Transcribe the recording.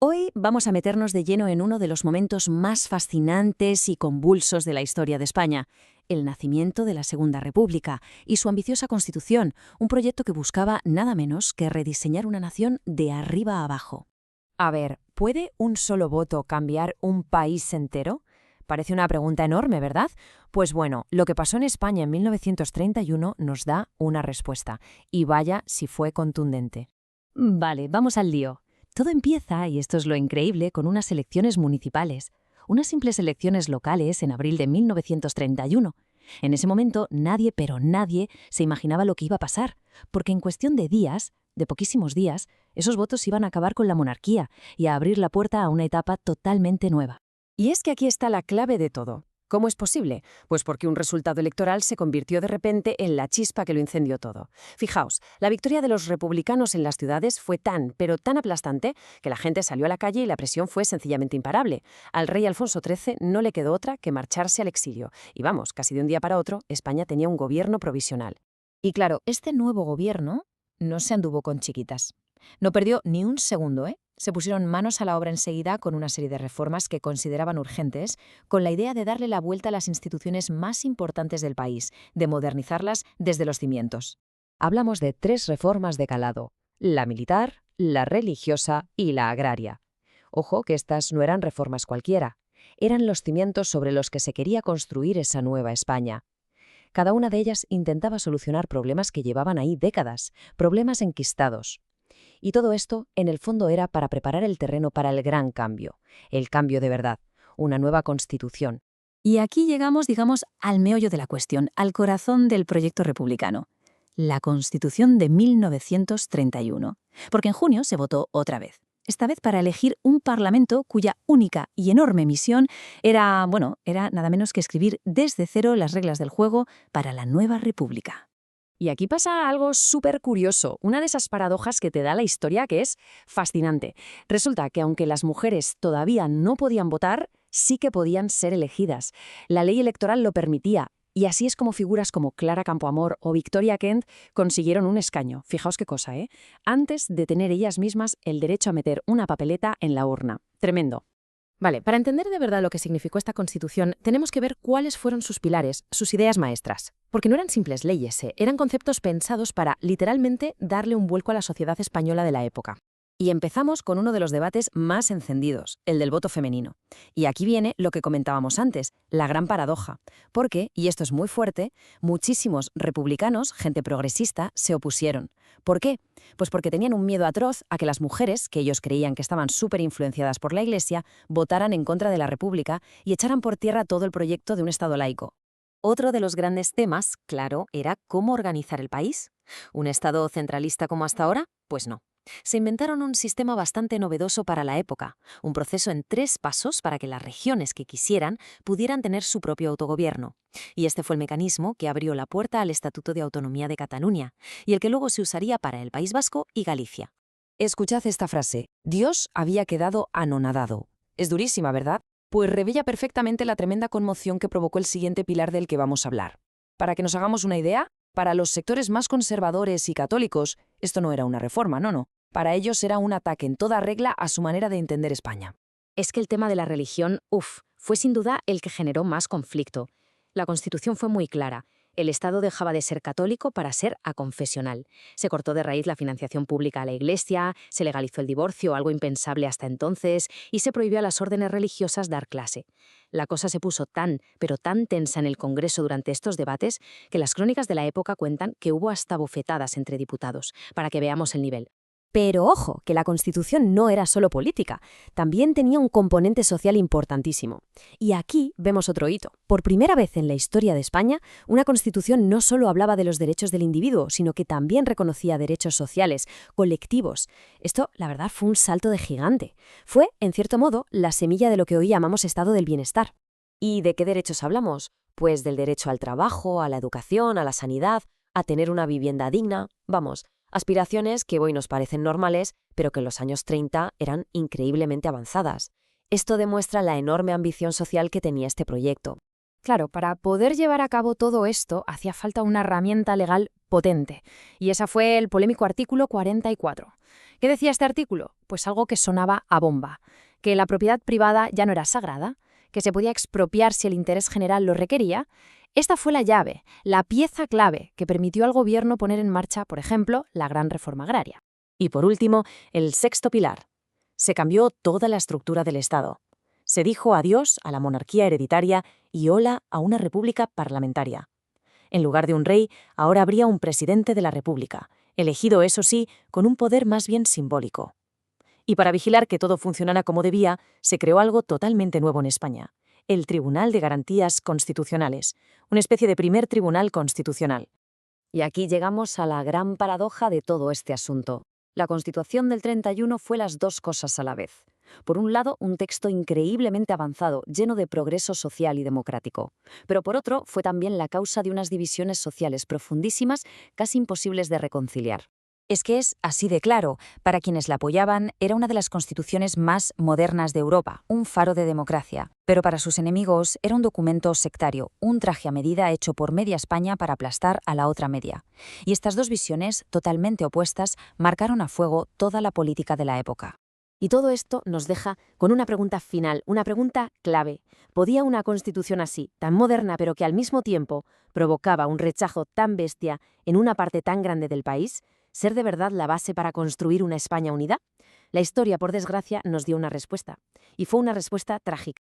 Hoy vamos a meternos de lleno en uno de los momentos más fascinantes y convulsos de la historia de España, el nacimiento de la Segunda República y su ambiciosa Constitución, un proyecto que buscaba nada menos que rediseñar una nación de arriba a abajo. A ver, ¿puede un solo voto cambiar un país entero? Parece una pregunta enorme, ¿verdad? Pues bueno, lo que pasó en España en 1931 nos da una respuesta, y vaya si fue contundente. Vale, vamos al lío. Todo empieza, y esto es lo increíble, con unas elecciones municipales, unas simples elecciones locales en abril de 1931. En ese momento nadie, pero nadie, se imaginaba lo que iba a pasar, porque en cuestión de días, de poquísimos días, esos votos iban a acabar con la monarquía y a abrir la puerta a una etapa totalmente nueva. Y es que aquí está la clave de todo. ¿Cómo es posible? Pues porque un resultado electoral se convirtió de repente en la chispa que lo incendió todo. Fijaos, la victoria de los republicanos en las ciudades fue tan, pero tan aplastante, que la gente salió a la calle y la presión fue sencillamente imparable. Al rey Alfonso XIII no le quedó otra que marcharse al exilio. Y vamos, casi de un día para otro, España tenía un gobierno provisional. Y claro, este nuevo gobierno no se anduvo con chiquitas. No perdió ni un segundo, ¿eh? Se pusieron manos a la obra enseguida con una serie de reformas que consideraban urgentes, con la idea de darle la vuelta a las instituciones más importantes del país, de modernizarlas desde los cimientos. Hablamos de 3 reformas de calado: la militar, la religiosa y la agraria. Ojo que estas no eran reformas cualquiera, eran los cimientos sobre los que se quería construir esa nueva España. Cada una de ellas intentaba solucionar problemas que llevaban ahí décadas, problemas enquistados. Y todo esto, en el fondo, era para preparar el terreno para el gran cambio, el cambio de verdad, una nueva constitución. Y aquí llegamos, digamos, al meollo de la cuestión, al corazón del proyecto republicano, la Constitución de 1931. Porque en junio se votó otra vez. Esta vez para elegir un parlamento cuya única y enorme misión era nada menos que escribir desde cero las reglas del juego para la nueva república. Y aquí pasa algo súper curioso, una de esas paradojas que te da la historia que es fascinante. Resulta que aunque las mujeres todavía no podían votar, sí que podían ser elegidas. La ley electoral lo permitía, y así es como figuras como Clara Campoamor o Victoria Kent consiguieron un escaño. Fijaos qué cosa, ¿eh? Antes de tener ellas mismas el derecho a meter una papeleta en la urna. Tremendo. Vale, para entender de verdad lo que significó esta Constitución, tenemos que ver cuáles fueron sus pilares, sus ideas maestras. Porque no eran simples leyes, eran conceptos pensados para, literalmente, darle un vuelco a la sociedad española de la época. Y empezamos con uno de los debates más encendidos, el del voto femenino. Y aquí viene lo que comentábamos antes, la gran paradoja. Porque, y esto es muy fuerte, muchísimos republicanos, gente progresista, se opusieron. ¿Por qué? Pues porque tenían un miedo atroz a que las mujeres, que ellos creían que estaban súper influenciadas por la Iglesia, votaran en contra de la República y echaran por tierra todo el proyecto de un Estado laico. Otro de los grandes temas, claro, era cómo organizar el país. ¿Un Estado centralista como hasta ahora? Pues no. Se inventaron un sistema bastante novedoso para la época, un proceso en 3 pasos para que las regiones que quisieran pudieran tener su propio autogobierno. Y este fue el mecanismo que abrió la puerta al Estatuto de Autonomía de Cataluña, y el que luego se usaría para el País Vasco y Galicia. Escuchad esta frase: Dios había quedado anonadado. Es durísima, ¿verdad? Pues revela perfectamente la tremenda conmoción que provocó el siguiente pilar del que vamos a hablar. Para que nos hagamos una idea, para los sectores más conservadores y católicos, esto no era una reforma, no. Para ellos era un ataque en toda regla a su manera de entender España. Es que el tema de la religión, fue sin duda el que generó más conflicto. La Constitución fue muy clara. El Estado dejaba de ser católico para ser aconfesional. Se cortó de raíz la financiación pública a la Iglesia, se legalizó el divorcio, algo impensable hasta entonces, y se prohibió a las órdenes religiosas dar clase. La cosa se puso tan, pero tan tensa en el Congreso durante estos debates que las crónicas de la época cuentan que hubo hasta bofetadas entre diputados, para que veamos el nivel. Pero ojo, que la Constitución no era solo política, también tenía un componente social importantísimo. Y aquí vemos otro hito. Por primera vez en la historia de España, una Constitución no solo hablaba de los derechos del individuo, sino que también reconocía derechos sociales, colectivos. Esto, la verdad, fue un salto de gigante. Fue, en cierto modo, la semilla de lo que hoy llamamos estado del bienestar. ¿Y de qué derechos hablamos? Pues del derecho al trabajo, a la educación, a la sanidad, a tener una vivienda digna, vamos, aspiraciones que hoy nos parecen normales, pero que en los años 30 eran increíblemente avanzadas. Esto demuestra la enorme ambición social que tenía este proyecto. Claro, para poder llevar a cabo todo esto hacía falta una herramienta legal potente, y ese fue el polémico artículo 44. ¿Qué decía este artículo? Pues algo que sonaba a bomba, que la propiedad privada ya no era sagrada, que se podía expropiar si el interés general lo requería. Esta fue la llave, la pieza clave que permitió al gobierno poner en marcha, por ejemplo, la gran reforma agraria. Y por último, el sexto pilar. Se cambió toda la estructura del Estado. Se dijo adiós a la monarquía hereditaria y hola a una república parlamentaria. En lugar de un rey, ahora habría un presidente de la República, elegido, eso sí, con un poder más bien simbólico. Y para vigilar que todo funcionara como debía, se creó algo totalmente nuevo en España: el Tribunal de Garantías Constitucionales, una especie de primer tribunal constitucional. Y aquí llegamos a la gran paradoja de todo este asunto. La Constitución del 31 fue las dos cosas a la vez. Por un lado, un texto increíblemente avanzado, lleno de progreso social y democrático. Pero por otro, fue también la causa de unas divisiones sociales profundísimas, casi imposibles de reconciliar. Es que es así de claro. Para quienes la apoyaban, era una de las constituciones más modernas de Europa, un faro de democracia. Pero para sus enemigos era un documento sectario, un traje a medida hecho por media España para aplastar a la otra media. Y estas dos visiones, totalmente opuestas, marcaron a fuego toda la política de la época. Y todo esto nos deja con una pregunta final, una pregunta clave. ¿Podía una constitución así, tan moderna pero que al mismo tiempo provocaba un rechazo tan bestia en una parte tan grande del país, ser de verdad la base para construir una España unida? La historia, por desgracia, nos dio una respuesta. Y fue una respuesta trágica.